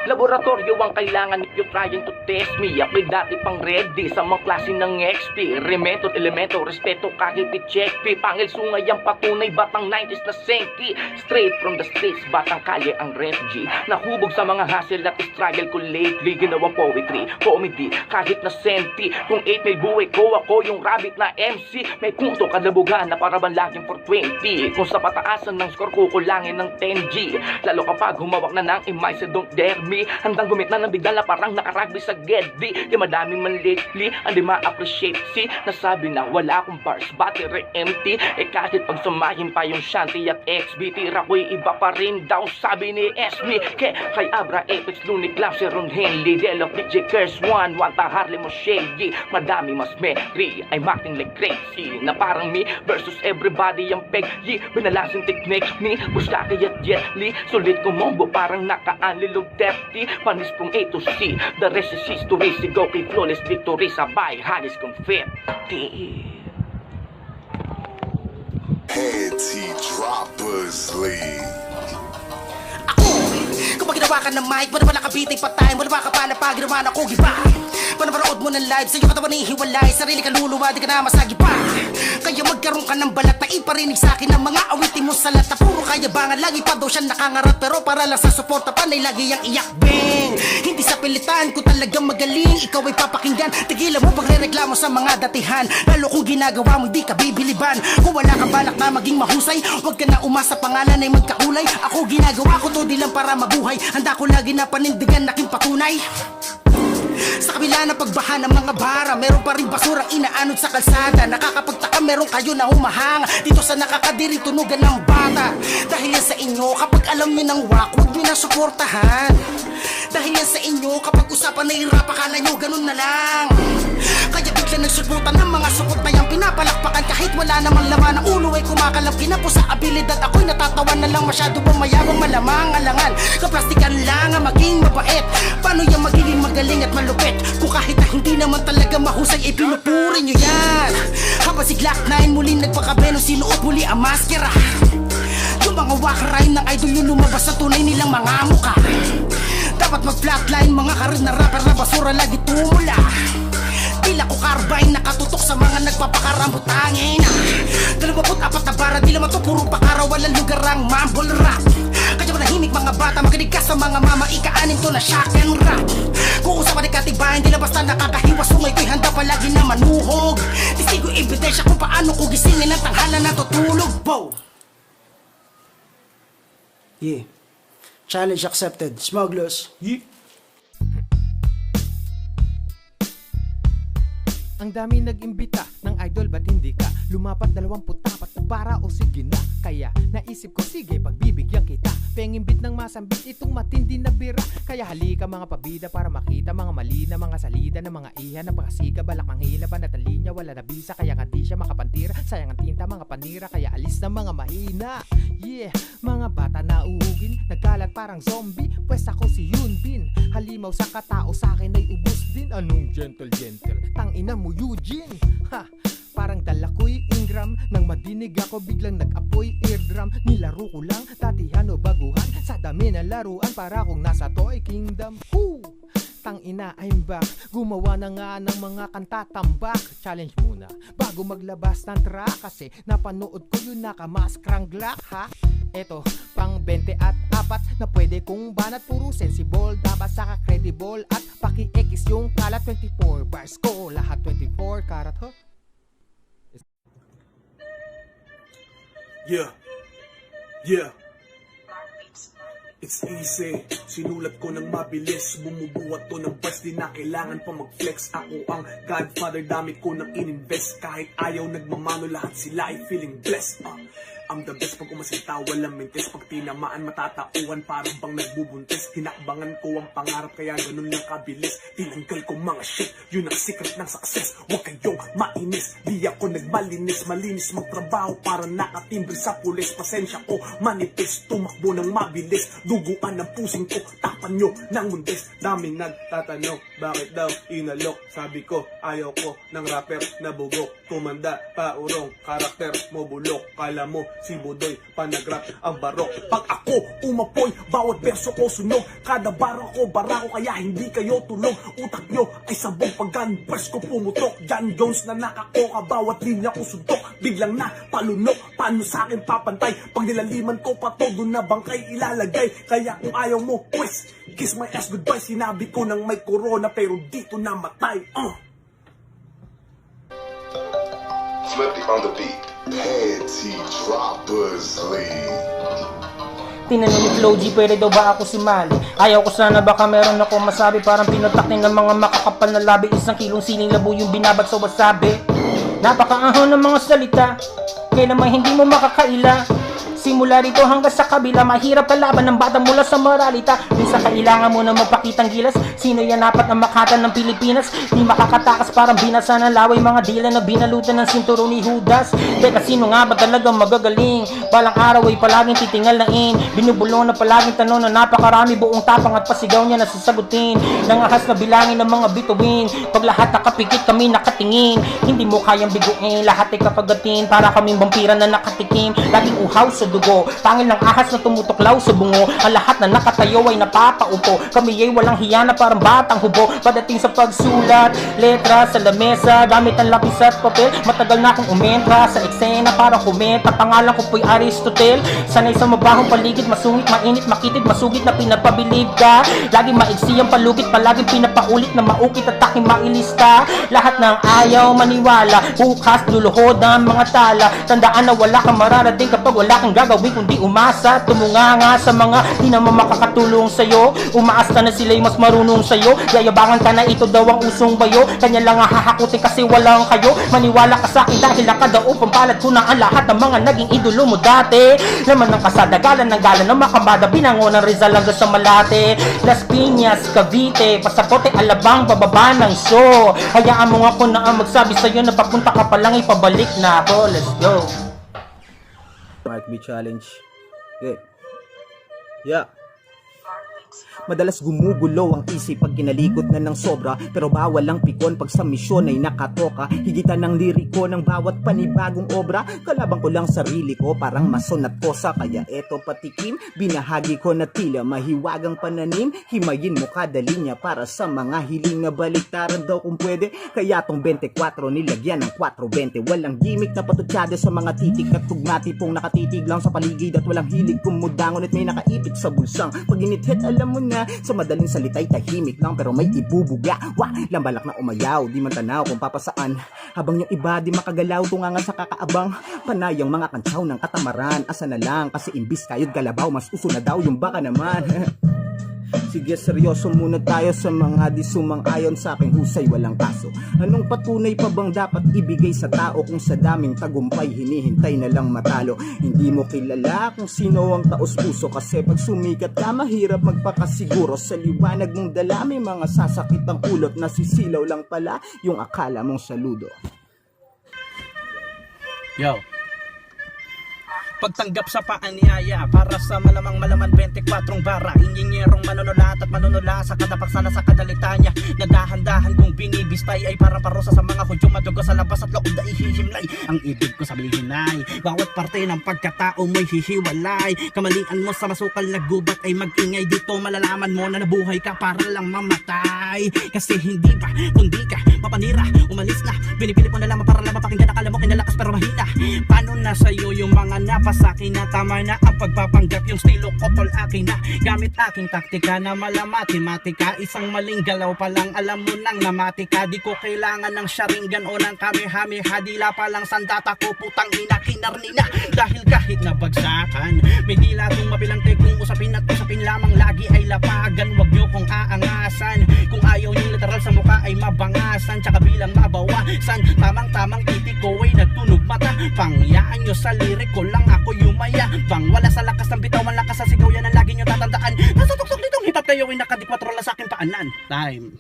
Laboratorio ang kailangan if you trying to test me. Ako'y dati pang ready sa mga klase ng experimento at elemento. Respeto kahit i-check P. Pangil sungay ang patunay, batang 90s na sengki. Straight from the streets, batang kalye ang refugee. Nahubog sa mga hassle at struggle ko lately. Ginawang poetry, comedy, kahit na senti. Kung 8 may buhay ko, ako yung rabbit na MC. May punto kadabugan na paraban laging for 20. Kung sa pataasan ng score kukulangin ng 10G. Lalo kapag humawak na ng imay sa don't dare me. Handang gumit na ng bigla na parang nakaragbi sa Geddy. Di madami man lately, ang di ma-appreciate si nasabi na wala akong bars, battery empty. Eh kahit pag sumahin pa yung Shanty at XB, tira ko'y iba pa rin daw sabi ni Esme. Kay Abra, Apex, Lunik, Lam, si Ron Henley, Delok, DJ Curse, Wanta, Harley, Moshegi. Madami mas merry, I'm acting like crazy. Na parang me versus everybody ang peg. Binalasing technique ni Buskaki at Jet Li. Sulit kumombo parang naka-unlilog Tefty. Panis from A to C, the rest is history. Sigaw kay flawless victory, sabay halis confetti. Head T-Droppers League. Kapag ginawa ka ng mic, wala nakabitay patay, wala ka pa na pag ginawa na ko giba. Panapanood mo ng live, sa'yo katawan ihiwalay, sarili ka luluwa, di ka na masagi pa. Kaya magkaroon ka ng balat na iparinig sa'kin ng mga awitin mo sa lata. Puro kayabangan, lagi pa daw siya nakangarat, pero para lang sa suporta panay lagi yang iyak bang. Hindi sa pilitan, kung talagang magaling, ikaw ay papakinggan. Tigilan mo pagre-reklamo sa mga datihan, lalo kung ginagawa mo di ka bibiliban. Kung wala ka balak na maging mahusay, huwag ka na umasa pangalan ay magkakulay. Ako ginagawa ko to di lang para mabuhay, handa ko lagi na panindigan aking patunay. Sa kabila ng pagbaha ng mga bara, meron pa rin basurang inaanod sa kalsada. Nakakapagtaka meron kayo na humahanga dito sa nakakadiri tunugan ng bata. Dahil yan sa inyo, kapag alam nyo ng wak, huwag nyo na suportahan. Dahil yan sa inyo, kapag usapan na irap, akala nyo ganun na lang. Kaya bigla nagsugutan ng mga sukot na yung pinapalakpakan. Kahit wala namang laman, ang ulo ay kumakalap. Kinapo sa abilidad, ako'y natatawan na lang. Masyado bang mayabang malamang alangan. Kaplastikan lang ang maging mabait. Paano yung magiging magaling at malupit? Kung kahit na hindi naman talaga mahusay, ay pinupuri nyo yan. Habang si Glock 9 muling nagpakabeno, sinuot muli ang maskera. Yung mga wak rhyme ng idol yung lumabas sa tunay nilang mga muka. Dapat mag-flatline mga karir na rapper na basura lagi tumula. Tila ko carbine nakatutok sa mga nagpapakarambutangin. 24 na bara, di naman to puro pakaraw, walang lugar ang mumble rap. Kaya manahimik mga bata, makinig ka sa mga mama, ika-anim to na shock and rap. Kung usapan ay katibayan, di na basta nakakahiwas, sungay ko'y handa palagi na manuhog. Testigo ebidensya kung paano ko gisingin ang tanghalan na tutulog, bo. Yeah. Challenge accepted. Smugglers. Yeah. Ang dami nag-imbita ng idol, ba't hindi ka lumapat 24 para o sige na. Kaya naisip ko sige pagbibigyan kita, pengimbit ng masambit itong matindi na bira. Kaya halika mga pabida para makita mga mali na mga salida ng mga iha na pagkasiga, balak manghila pa na talinya, wala na bisa kaya nga di siya makapantira. Sayang ang tinta mga panira kaya alis na mga mahina. Yeah, mga bata na uhugin, nagkalat parang zombie, pwes ako si Yunbin. Halimaw sa katao sa akin ay ubus din. Anong gentle, tangina mo Eugene. Ha, parang dala ko'y Ingram. Nang madinig ako biglang nag-apoy eardrum. Nilaro ko lang, tatihan o baguhan, sa dami na laruan para kung nasa Toy Kingdom. Woo! Tangina, I'm back. Gumawa na nga ng mga kanta tambak. Challenge muna bago maglabas ng track, kasi napanood ko yung nakamaskrang Glock, ha? Eto, pang 24 na pwede kong banat, puro sensible, dapat saka credible at paki-X yung kalat. 24 bars ko, lahat 24 karat, huh? Yeah. It's easy, sinulat ko ng mabilis, bumubuhat to ng bars, di na kailangan pa mag-flex. Ako ang godfather, dami ko nang ininvest. Kahit ayaw nagmamano, lahat sila ay feeling blessed. I'm the best pag umasinta, walang mintes. Pag tinamaan, matatauhan, parang bang nagbubuntis. Hinakbangan ko ang pangarap, kaya ganun lang kabilis. Tinanggal ko mga shit, yun ang secret ng success. Huwag kayong mainis, di ako nagmalinis. Malinis magtrabaho para nakatimbre sa pulis. Pasensya ko, manipis, tumakbo ng mabilis. Duguan ang pusing ko, tapan nyo ng muntis. Daming nagtatanong, bakit daw inalok? Sabi ko, ayaw ko ng rapper na bugok. Tumanda, paurong, karakter mo bulok. Kala mo Si Budoy, panagrap ang barok. Pag ako umapoy, bawat verso ko sunog. Kada bara ko, kaya hindi kayo tulog. Utak nyo ay sabog pag gunburst ko pumutok. John Jones na nakakoka, bawat linya ko suntok. Biglang na palunok, paano sa akin papantay? Pag nilaliman ko pa to, doon na bangkay ilalagay. Kaya kung ayaw mo, pues, kiss my ass goodbye. Sinabi ko nang may corona, pero dito namatay. Flippy on the beat. Panty Droppers League. Tinanong ni Flo G, pwede daw ba ako sumali? Ayaw ko sana, baka meron ako masabi. Parang pinutakin ng mga makakapal na labi. Isang kilong siling labo yung binabag sa wasabi. Napakaahon ng mga salita, kailanman hindi mo makakaila. Simula rito hanggang sa kabila, mahirap kalaban ng bata mula sa moralita. Minsan kailangan mo na magpakitang gilas. Sino yan apat na makatan ng Pilipinas? Di makakatakas, parang binasa ng laway. Mga dila na binalutan ng sinturon ni Judas. Teka, sino nga ba talagang magagaling? Balang araw ay palaging titingal na in. Binubulong na palaging tanong na napakarami. Buong tapang at pasigaw niya na sasagutin. Nangahas na bilangin ng mga bituin. Pag lahat nakapikit kami nakatingin. Hindi mo kayang biguin, lahat ay kakagatin. Para kaming vampira na nakatikim. Laging uhaw sa dugo, pangil ng ahas na tumutuklaw sa bungo. Ang lahat na nakatayo ay napapaupo. Kami ay walang hiya na parang batang hubo. Padating sa pagsulat, letra sa lamesa, gamit ang lapis at papel. Matagal na akong umentra sa eksena para kumenta. Pangalan ko po'y Aristotle. Sanay sa mabahong paligid, masungit, mainit, makitid, masugit na pinapabilib ka. Laging maigsi ang palugit, palaging pinapaulit na maukit at taking mailista. Lahat ng ayaw maniwala, bukas luluhod ang mga tala. Tandaan na wala kang mararating kapag wala kang gagawin kundi umasa. Tumunganga sa mga di naman makakatulong sa'yo. Umaasta na sila'y mas marunong sa'yo. Yayabangan ka na ito daw ang usong bayo. Kanya lang hahakutin kasi walang kayo. Maniwala ka sa'kin dahil nakadao pampalat ko na ang lahat ng mga naging idolo mo dati. Laman ng kasadagalan ng galan ng Makambada, Binango ng Rizal hanggang sa Malate, Las Piñas, Cavite, Pasaporte, Alabang, bababa ng show. Hayaan mo nga ko na ang magsabi sa'yo na papunta ka pa lang ipabalik na ako. Let's go. Mark B challenge. Okay. Yeah. Madalas gumugulo ang isip pag kinalikot na ng sobra, pero bawal lang pikon pag sa misyon ay nakatoka. Higitan ng liriko ng bawat panibagong obra. Kalabang ko lang sarili ko, parang mason at kosa. Kaya eto patikim, binahagi ko na tila mahiwagang pananim. Himayin mo kada linya para sa mga hiling na baliktaran daw kung pwede. Kaya tong 24 nilagyan ng 420. Walang gimmick na patutsada sa mga titik at tugmati pong nakatitig lang sa paligid at walang hilig kumudangon at may nakaipit sa bulsang. Pag inithit alam mo na, sa madaling salita'y tahimik lang pero may ibubuga. Wah, lambalak na umayaw, di man tanaw kung papasaan. Habang yung iba di makagalaw, tungangan sa kakaabang. Panayang mga kantsaw ng katamaran. Asa na lang, kasi imbis kayod galabaw, mas uso na daw yung baka naman. Sige, seryoso muna tayo sa mga di sumang-ayon sa aking husay, walang kaso. Anong patunay pa bang dapat ibigay sa tao kung sa daming tagumpay hinihintay na lang matalo? Hindi mo kilala kung sino ang taos-puso, kasi pag sumikat ka mahirap magpakasiguro. Sa liwanag mong dala may mga sasakit ang ulot, nasisilaw lang pala yung akala mong saludo. Yo, pagtanggap sa paanyaya para sa malamang malaman 24 bara. Inyenyerong manonulat at manunula sa kada paksana sa kadalitanya. Nadahan-dahan kung binibistay ay parang parusa sa mga hudyong madugo sa labas at loob na ihihimlay. Ang ibig ko sabihin ay bawat parte ng pagkatao mo'y hihiwalay. Kamalian mo sa masukal na gubat ay mag-ingay. Dito malalaman mo na nabuhay ka para lang mamatay. Kasi hindi ba kundi ka mapanira, umalis na. Binipili mo na lamang para lang mapakinggan. Akala mo kinalakas pero mahina. Paano na sa'yo yung mga sa akin na tama na ang pagpapanggap. Yung stilo ko tol akin na gamit aking taktika na malamatematika. Isang maling galaw pa lang alam mo nang namatika. Di ko kailangan ng sharingan o ng kamehameha. Dila pa lang sandata ko putang ina kinarnina. Dahil kahit nabagsakan may dila kong mabilangte. Kung usapin at usapin lamang lagi ay lapagan. Wag nyo kong aangasan. Kung ayaw nyo literal sa mukha ay mabangasan. Tsaka bilang mabawasan. Tamang-tamang titik ko ay nagtunog mata. Pangyaan nyo sa lirik ko lang ako yumaya. Bang wala sa lakas ng bitawan, lakas sa sigaw yan ang lagi nyo tatandaan. Nasa tuktok nitong hip-hop kayo ay nakadikwatro lang sa aking paanan. Time.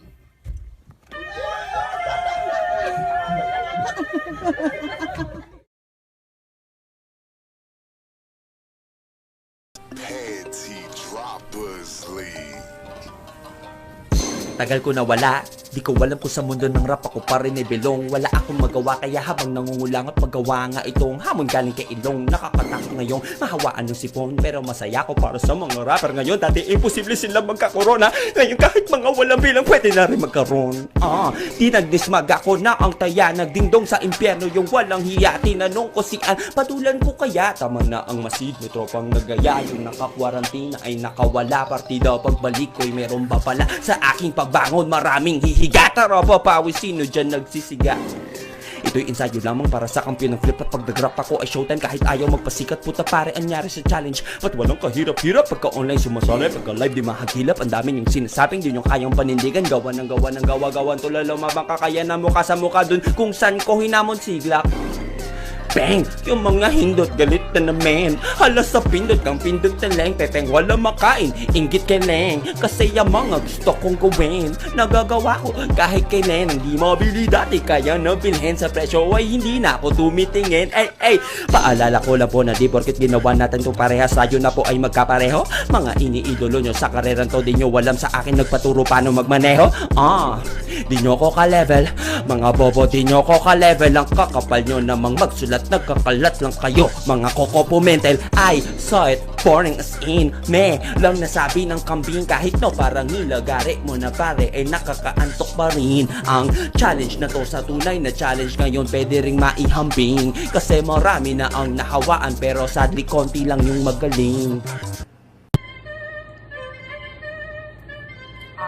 Panty Droppers League. Tagal ko na wala Di ko alam kung sa mundo ng rap ako pa rin ay belong. Wala akong magawa kaya habang nangungulang at magawa nga itong hamon galing kay ilong. Nakakatakot ngayong mahawaan ng sipon, pero masaya ko para sa mga rapper ngayon. Dati imposible sila magkakorona, ngayon kahit mga walang bilang pwede na rin magkaroon. Dinagdismag ako na ang taya, nagdingdong sa impyerno yung walang hiya. Tinanong ko si An, patulan ko kaya? Tama na ang masid, may tropang nagaya. Yung nakakwarantina ay nakawala, partida pagbalik ko'y meron ba pala sa aking pagbangon, maraming hihiga. Tara papawis, sino dyan nagsisiga? Ito'y ensayo lamang para sa kampiyon ng flip. At pag nag-rap ako ay showtime kahit ayaw magpasikat. Puta pare, anyari sa challenge. Ba't walang kahirap-hirap? Pagka online sumasali, pagka live di mahagilap. Ang dami yung sinasabing, di nyo kayang panindigan. Gawa ng gawa tulala lumabang kakayanan mo ka sa mukha dun kung saan ko hinamon siglak. Bang! Yung mga hindot galit na naman. Hala sa pindot kang pindot na lang. Pepeng wala makain, inggit ka lang. Kasi yung mga gusto kong gawin nagagawa ko kahit kailan. Hindi mabili dati kaya nabilhin sa presyo ay hindi na ako tumitingin. Ay, paalala ko lang po na di porkit ginawa natin itong parehas tayo na po ay magkapareho. Mga iniidolo nyo sa kareran to, di nyo walam sa akin nagpaturo paano magmaneho. Di nyo ko ka-level. Mga bobo, di nyo ko ka-level. Ang kakapal nyo namang magsulat, nagkakalat lang kayo. Mga kokopo mental, I saw it pouring as in me lang nasabi ng kambing. Kahit no parang nilagari mo na pare ay nakakaantok pa rin. Ang challenge na to sa tunay na challenge ngayon pwede ring maihambing. Kasi marami na ang nahawaan pero sadly konti lang yung magaling.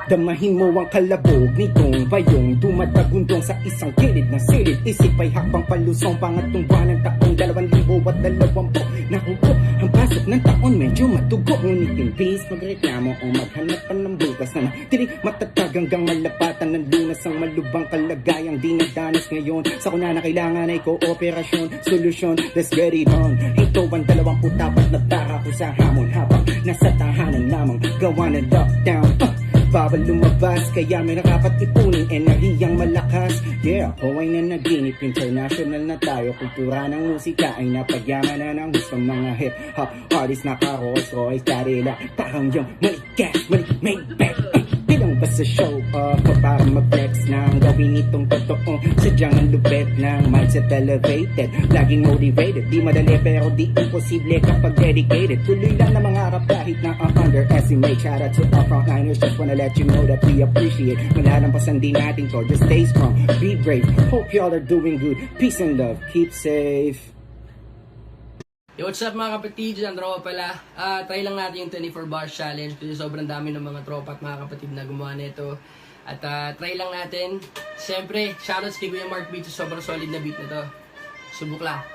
Damahin mo ang kalabog nitong bayong dumadagundong sa isang kilid na silid. Isip ay hakbang palusong pangatong buwan ng taong 2020. Nakupo ang pasok ng taon medyo matugo. Ngunit imbis magreklamo o maghanap pa ng bukas na tinig matatag hanggang malapatan ng lunas ang malubang kalagayang dinadanas ngayon. Sa kuna na kailangan ay kooperasyon, solusyon, let's get it on. Ito ang 24 na tara ko sa hamon habang nasa tahanan lamang gawa ng lockdown. Bawal lumabas, kaya may nakapat ipunin enerhiyang malakas. Yeah, ako ay nanaginip, international na tayo. Kultura ng musika ay napagyaman na ng gusto mga hip-hop artists na ka-Rolls Royce, Cadillac. Parang yung money cash, money made back. Bilang ba sa show off o para mag-flex nang gawin itong totoo? Sadyang ang lupet ng mindset elevated, laging motivated. Di madali pero di imposible kapag dedicated. Tuloy lang na mangarap kahit na underestimate. Shout out to our frontliners, just wanna let you know that we appreciate. Malalampasan din natin to, just stay strong, be brave. Hope y'all are doing good, peace and love, keep safe. Yo, what's up mga kapatid? Ang tropa pala. Try lang natin yung 24 bars challenge kasi sobrang dami ng mga tropa at mga kapatid na gumawa nito. At try lang natin. Siyempre, shoutouts kay Kuya Mark Beats, sobrang solid na beat na to. Subok lang.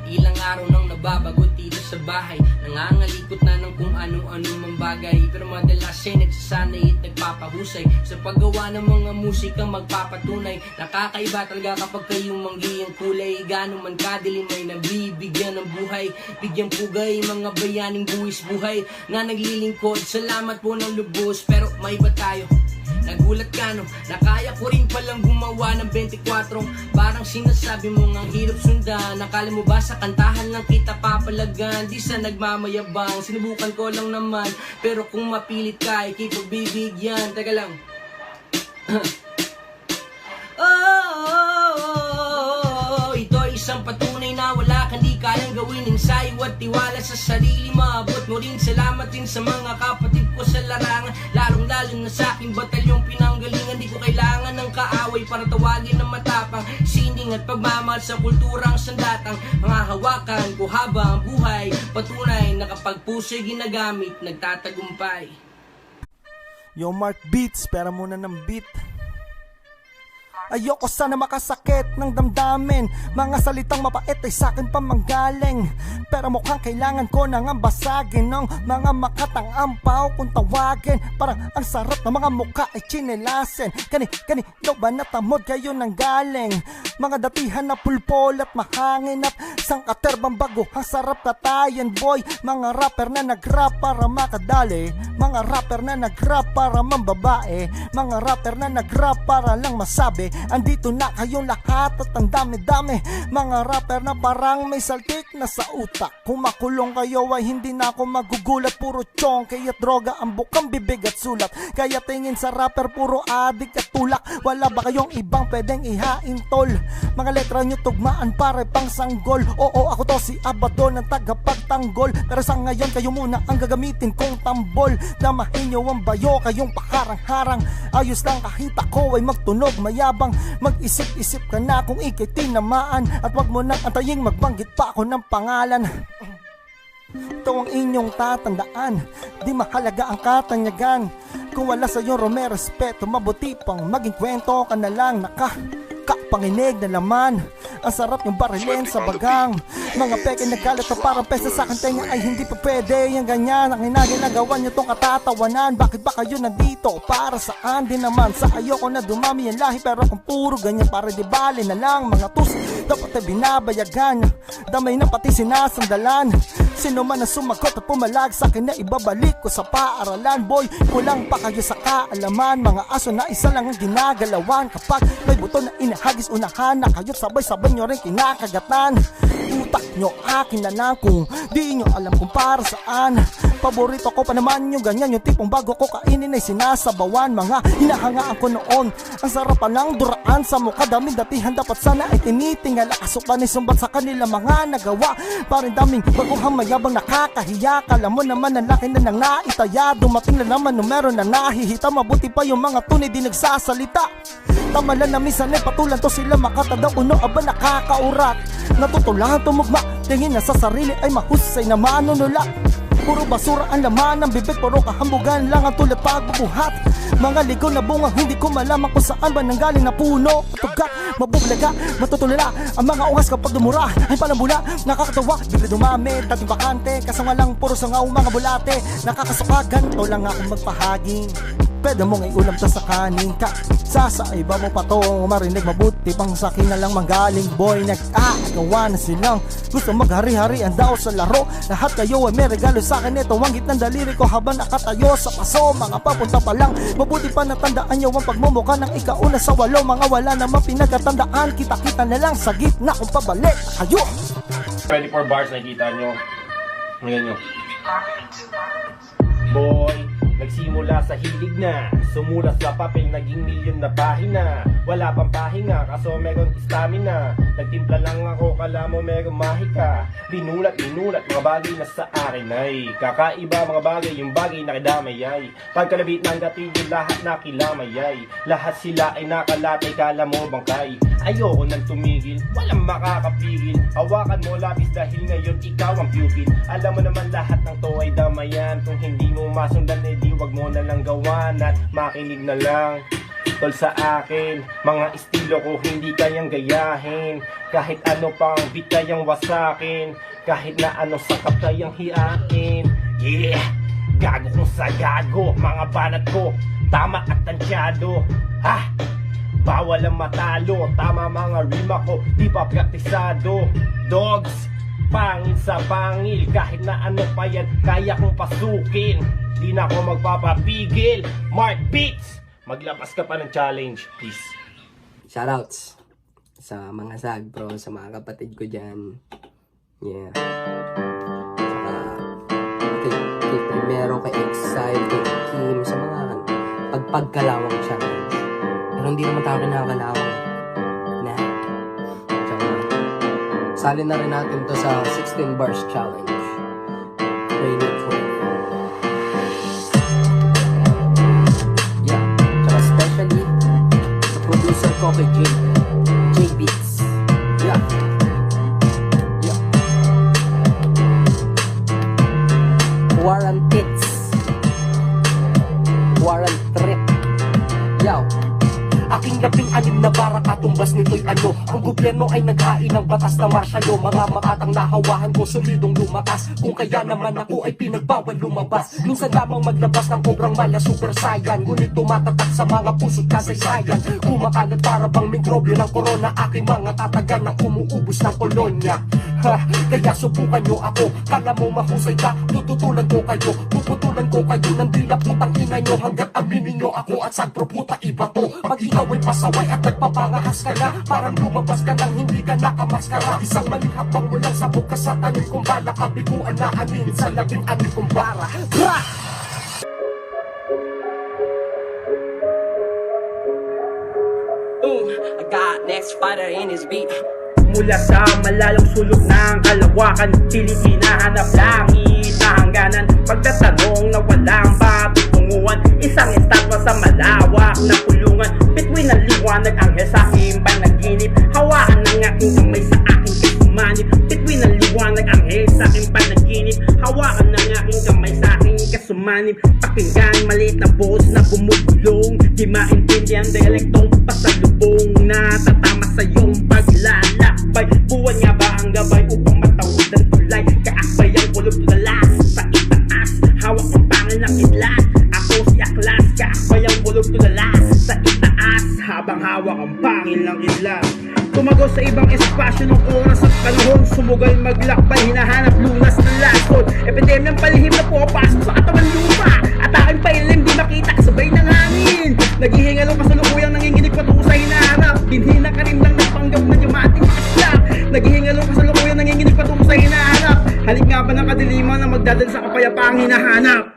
Ilang araw nang nababagot dito sa bahay, nangangalikot na ng kung ano-ano mang bagay. Pero madalas ay nagsasanay at nagpapahusay sa paggawa ng mga musikang magpapatunay. Nakakaiba talaga kapag kayong manggi ang kulay. Gano'n man kadilim ay nabibigyan ng buhay. Bigyang pugay, mga bayaning buwis buhay na naglilingkod. Salamat po ng lubos, pero may iba tayo. Nagulat ka no, na kaya ko rin palang gumawa ng 24. Parang sinasabi mo ngang hirap sundan. Nakala mo ba sa kantahan lang kita papalagan? Di sa nagmamayabang, sinubukan ko lang naman. Pero kung mapilit ka, ikipagbibigyan. Teka lang. Ito ay isang patunay na wala kang di kayang gawin. Ensayo at tiwala sa sarili, maabot mo rin. Salamat din sa mga kapatid ko sa larangan, lalong-lalo na sa aking batalyong pinanggalingan. Di ko kailangan ng kaaway para tawagin ng matapang. Sining at pagmamahal sa kulturang sandatang mga hawakan ko habang buhay. Patunay na kapag puso'y ginagamit, nagtatagumpay. Yo Mark Beats, pera muna ng beat. Ayoko sana makasakit ng damdamin. Mga salitang mapait ay sakin pa manggaling. Pero mukhang kailangan ko nang ambasagin ng mga makatang ampaw kung tawagin. Parang ang sarap ng mga mukha ay chinelasin. Kanino ba natamod kayo nang galing? Mga datihan na pulpol at mahangin at sangkaterbang bago ang sarap katayan boy. Mga rapper na nag-rap para makadali. Mga rapper na nag-rap para mambabae. Mga rapper na nag-rap para lang masabi andito na kayong lahat at ang dami-dami. Mga rapper na parang may saltik nasa utak. Kung makulong kayo ay hindi na ako magugulat. Puro chonke at droga ang bukang bibig at sulat. Kaya tingin sa rapper puro adik at tulak. Wala ba kayong ibang pwedeng ihain tol? Mga letra nyo tugmaan pare pang sanggol. Oo ako to si Abaddon ang tagapagtanggol. Pero sa ngayon kayo muna ang gagamitin kong tambol. Damahin nyo ang bayo kayong pakarang-harang. Ayos lang kahit ako ay magtunog mayabang. Mag-isip-isip ka na kung ikay tinamaan. At wag mo nang antaying magbanggit pa ako ng pangalan. Ito ang inyong tatandaan. Di mahalaga ang katanyagan. Kung wala sa'yo may respeto, mabuti pang maging kwento ka na lang. Panginig na laman. Ang sarap yung barilin sa bagang. Mga peke nagkalat na parang pesa sa akin tenga ay hindi pa pwede. Yung ganyan ang ginagawa nyo tong katatawanan. Bakit ba kayo nandito? Para saan din naman? Sa ayoko na dumami ang lahi. Pero kung puro ganyan para di bali na lang. Mga tus dapat ay binabayagan. Damay na pati sinasandalan. Sino man ang sumagot at pumalag sa akin na ibabalik ko sa paaralan. Boy, kulang pa kayo sa kaalaman. Mga aso na isa lang ang ginagalawan. Kapag may buto na inahagis unahan na kayo't sabay-sabay nyo rin kinakagatan. Utak nyo akin na lang kung di nyo alam kung para saan. Paborito ko pa naman yung ganyan. Yung tipong bago ko kainin ay sinasabawan. Mga hinahangaan ko noon. Ang sarap pa ng duraan sa mukha. Daming datihan dapat sana ay tinitingala. Kasukan ay sumbat sa kanila mga nagawa. Parang daming baguhang mayabang nakakahiya. Kala mo naman ang laki na nang naitaya. Dumating na naman numero na nahihita. Mabuti pa yung mga tunay di nagsasalita. Tama lang na minsan ay patulan to sila makatadaw. Uno aba nakakaurat. Natutulangan tumugma. Tingin na sa sarili ay mahusay na manunula. Puro basura ang laman ng bibig. Puro kahambugan lang ang tulad pagbubuhat. Mga ligaw na bunga hindi ko malaman kung saan ba nanggaling na puno. Tugat, mabublaga, matutulala. Ang mga ungas kapag dumura ay palambula. Nakakatawa, bigla dumami, dating bakante. Kasama lang puro sangaw mga bulate. Nakakasuka, ganito lang ako magpahaging. Pwede mong iulam ta sa kanin ka. Sasaiba mo pa to, marinig mabuti pang sa akin na lang manggaling. Boy, nag-aagawa na silang gusto maghari-harian daw sa laro. Lahat kayo ay may regalo sa akin. Ito ang gitnang daliri ko habang nakatayo sa paso. Mga papunta pa lang, mabuti pa natandaan nyo ang pagmumukha ng ikauna sa walo. Mga wala namang pinagkatandaan, kita-kita na lang sa gitna kung pabalik kayo. 24 bars nakikita nyo. Ngayon nyo. Boy, nagsimula sa hilig na, sumulat sa papel, naging milyon na pahina. Wala pang pahinga, kaso meron stamina. Nagtimpla lang ako, kala mo meron mahika. Binulat, mga bagay na sa akin ay kakaiba, mga bagay, yung bagay na kidamay ay pagkalabit ng gatilyo, lahat nakilamay ay lahat sila ay nakalatay, kala mo bangkay. Ayoko nang tumigil, walang makakapigil. Hawakan mo lapis dahil ngayon ikaw ang pupil. Alam mo naman lahat ng to ay damayan. Kung hindi mo masundan, edi wag mo na lang gawan at makinig na lang. Tol sa akin, mga estilo ko hindi kayang gayahin. Kahit ano pang beat kayang wasakin. Kahit na ano sakap kayang hiyain. Yeah! Gago kung sa gago, mga banat ko tama at tansyado. Ha? Bawal ang matalo, tama mga rima ko, di pa praktisado. Dogs, pangil sa pangil, kahit na ano pa yan, kaya kong pasukin. Di na ako magpapapigil. Mark Beats, maglabas ka pa ng challenge, please. Shoutouts sa mga sag bro, sa mga kapatid ko dyan. Yeah. Kay Primero, kay Excite, kay Kim, sa mga pagkalawang challenge. Pero hindi naman tayo kinakalawang. Na. Tsaka, salin na rin natin to sa 16 bars challenge. Training for it. Yeah. Tsaka especially sa producer ko kay J Beats. Yeah. Yeah. Warrantits. Warrant trip. Yo. Aking labing-anim na bara katumbas nito'y ano. Ang gobyerno ay naghain ng batas na marsyalo. Mga makatang nahawahan ko solidong lumakas. Kung kaya naman ako ay pinagbawal lumabas. Minsan lamang maglabas ng kobrang mala super saiyan. Ngunit tumatatak sa mga puso't kasaysayan. Kumakalat para bang mikrobyo ng corona. Aking mga tatagan na umuubos ng kolonya. Ha, kaya subukan nyo ako. Kala mo mahusay ka, tututulan ko kayo. Puputulan ko kayo ng dila putang ina nyo. Hanggat aminin nyo ako at sagpro puta iba to. Pag ikaw ay pasaway at nagpapangahas Relax ka na, parang lumabas ka nang hindi ka nakamaskara. Isang malihapang mo lang sa bukas sa tanong kung ba nakabiguan na amin sa labing-anim kong bara. Bra! I got next fighter in his beat. Mula sa malayong sulok ng kalawakan, pilit hinahanap langit na hangganan. Pagtatanong na walang patutunguhan, isang estatwa sa malawak na kulungan. Between ang liwanag, anghel sa aking panaginip, hawaan ng aking kamay sa aking kasumanip. Between ang liwanag, anghel sa aking panaginip, hawaan ng aking kamay sa aking kasumanip. Pakinggan maliit na boss na bumubulong, di maintindihan dialektong pasalubong na tatama sa iyong paglalakbay. Buwan nga ba ang gabay upang matawid ang tulay? Kaakbay ang kulog tulala sa itaas, hawak ang pangil na kidlat. Ako si Aklas, kaakbay ang kulog tulala sa itaas, habang hawak ang pangil ng kidlat. Tumagaw sa ibang espasyo ng oras at panahon, sumugay maglakbay, hinahanap lunas ng lason. Epidemyang palihim na pumapasok sa katawan lupa, at aking pailim di makita kasabay ng hangin. Naghihingalo kasalukuyang nanginginig patungo sa hinaharap, dinhi na karimlang napanggap na dimating makaslap. Naghihingalo kasalukuyang nanginginig patungo sa hinaharap, halik nga ba ng kadiliman na magdadal sa kapayapaang hinahanap?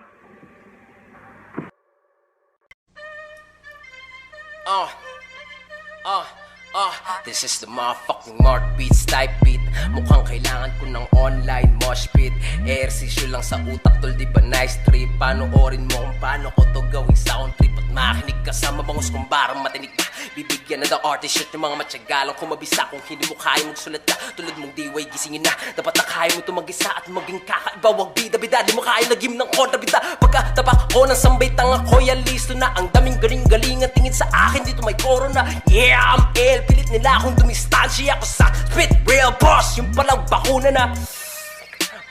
This is the motherfucking Mark Beats type beat. Mukhang kailangan ko ng online mosh pit. Ehersisyo lang sa utak tol, di ba nice trip? Panoorin mo kung paano ko to gawing sound trip. At makinig ka sa mabangos kung barang matinig ka. Bibigyan na ng artist shit yung mga matsyagalang kumabisa. Kung hindi mo kaya magsulat ka, tulad mong diway gisingin na. Dapat na kaya mo tumag-isa at maging kakaiba. Wag bida-bida, di mo kaya nagim ng kontrabida. Pagkatapak ko ng sambitang ako'y alisto na. Ang daming galing-galingan tingin sa akin, dito may corona. Yeah, I'm ill, pilit nila akong dumistansya ako sa spit real boss. Yung palang bakuna na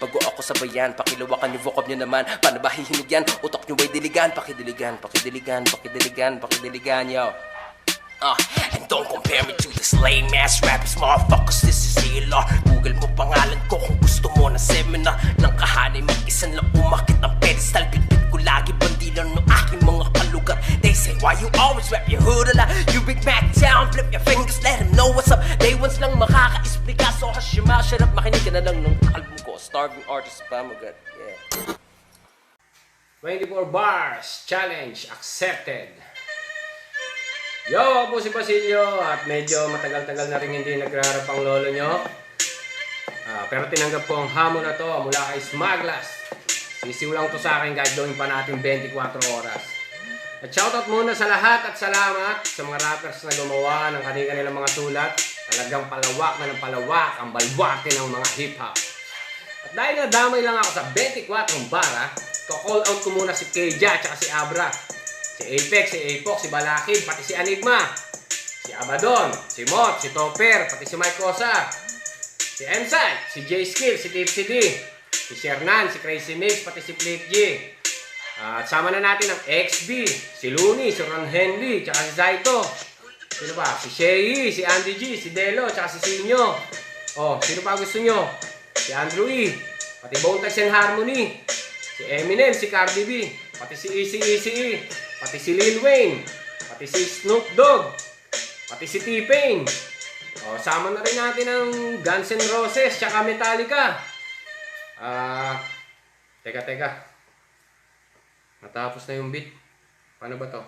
bago ako sa bayan, pakilawakan yung vocab nyo naman. Paano ba hihinig yan? Utok nyo ba'y diligan? Pakidiligan, pakidiligan, pakidiligan, pakidiligan, yo. And don't compare me to this lame ass rappers, motherfuckers, this is ELR. Google mo pangalan ko kung gusto mo na seminar ng kahanay, mag-isa lang umakit ng pedestal. Bitbit ko lagi bandilan ng aking mga kalugar. They say, why you always rap your hood ala? You big Mac down, flip your fingers, let them know what's up. Day ones lang makaka-explica, so hush your mouth, shut up. Makinig ka na lang ng album ko, Starving Artist pa, magad, yeah. 24 bars, challenge accepted. Yo, ako po si Basilio at medyo matagal-tagal na rin hindi nagrarap ang lolo nyo. Pero tinanggap ko ang hamon na to mula kay Smaglas. Sisiw lang to sa akin kahit gawin pa natin 24 oras. At shoutout muna sa lahat at salamat sa mga rappers na gumawa ng kanilang mga sulat. Talagang palawak na ng palawak ang balwarte ng mga hip-hop. At dahil nadamay lang ako sa 24 bara, ko-call out ko muna si Keja at si Abra. Si Apex, si Apox, si Balakid, pati si Enigma, si Abaddon, si Mot, si Topper, pati si Mike Cosa, si Ensight, si J-Skill, si Tipsy D, si Shernan, si Crazy Mix, pati si Flip G. At sama na natin ang XB, si Looney, si Ron Henley, tsaka si Zaito. Sino ba? Si Shay, si Andy G, si Delo, tsaka si Sinyo. Sino pa gusto nyo? Si Andrew E, pati Bone Thugs and Harmony, si Eminem, si Cardi B, pati si Eazy-E, pati si Lil Wayne, pati si Snoop Dogg, pati si T-Pain. Sama na rin natin ang Guns N' Roses tsaka Metallica. Teka. Natapos na yung beat. Paano ba to?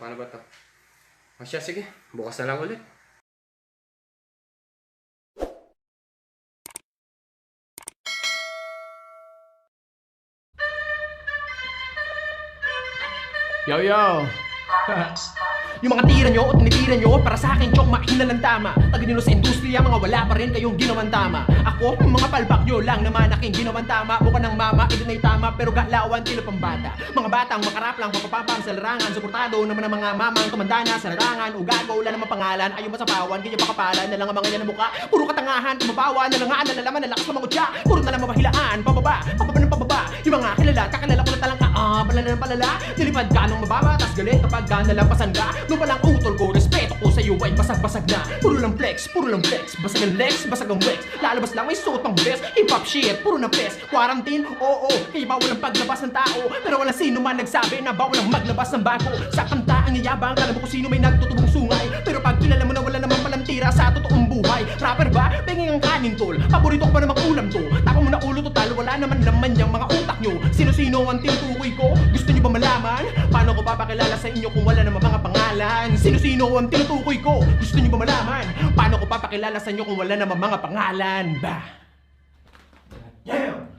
Siya, sige. Bukas na lang ulit. Yo! Yung mga tira nyo o tinitira nyo para sa akin chok mahina lang tama. Taga nyo sa industriya mga wala pa rin kayong ginawan tama. Ako mga palpak nyo lang naman aking ginawan tama. Buka ng mama, ito na'y tama pero galawan tila pang bata. Mga batang makarap lang papapapam sa larangan. Suportado naman ang mga mamang kumandana sa larangan. Ugago, wala namang pangalan, ayaw masapawan. Kaya pakapalan na lang ang mga yan na mukha. Puro katangahan, tumabawa, nalangaan, nalalaman, nalakas na mga utya. Puro na lang mabahilaan, pababa ng pababa. Yung mga kilala, kakilala ko na talang ka. Palala. Nilipad ka nung mababa, tas galit kapag ka nalampasan ka. Nung palang utol ko, respeto ko sa'yo ay basag-basag na. Puro lang flex, basag ang legs, basag ang wax. Lalabas lang may suot ng best, hip-hop shit, puro na pes. Quarantine, oo, kaya bawal ang paglabas ng tao. Pero wala sino man nagsabi na bawal ang maglabas ng bago. Sa kanta ang iyabang, alam mo kung sino may nagtutubong sungay. Pero Kapag kilala mo na wala namang palang tira sa totoong buhay. Rapper ba? Penging ang kanin tol. Paborito ko pa namang ulam to. Tapo mo na ulo total, wala naman laman yang mga utak nyo. Sino-sino ang tinutukoy ko? Gusto nyo ba malaman? Paano ko papakilala sa inyo kung wala namang mga pangalan? Sino-sino ang tinutukoy ko? Gusto nyo ba malaman? Paano ko papakilala sa inyo kung wala namang mga pangalan? Bah! Yeah!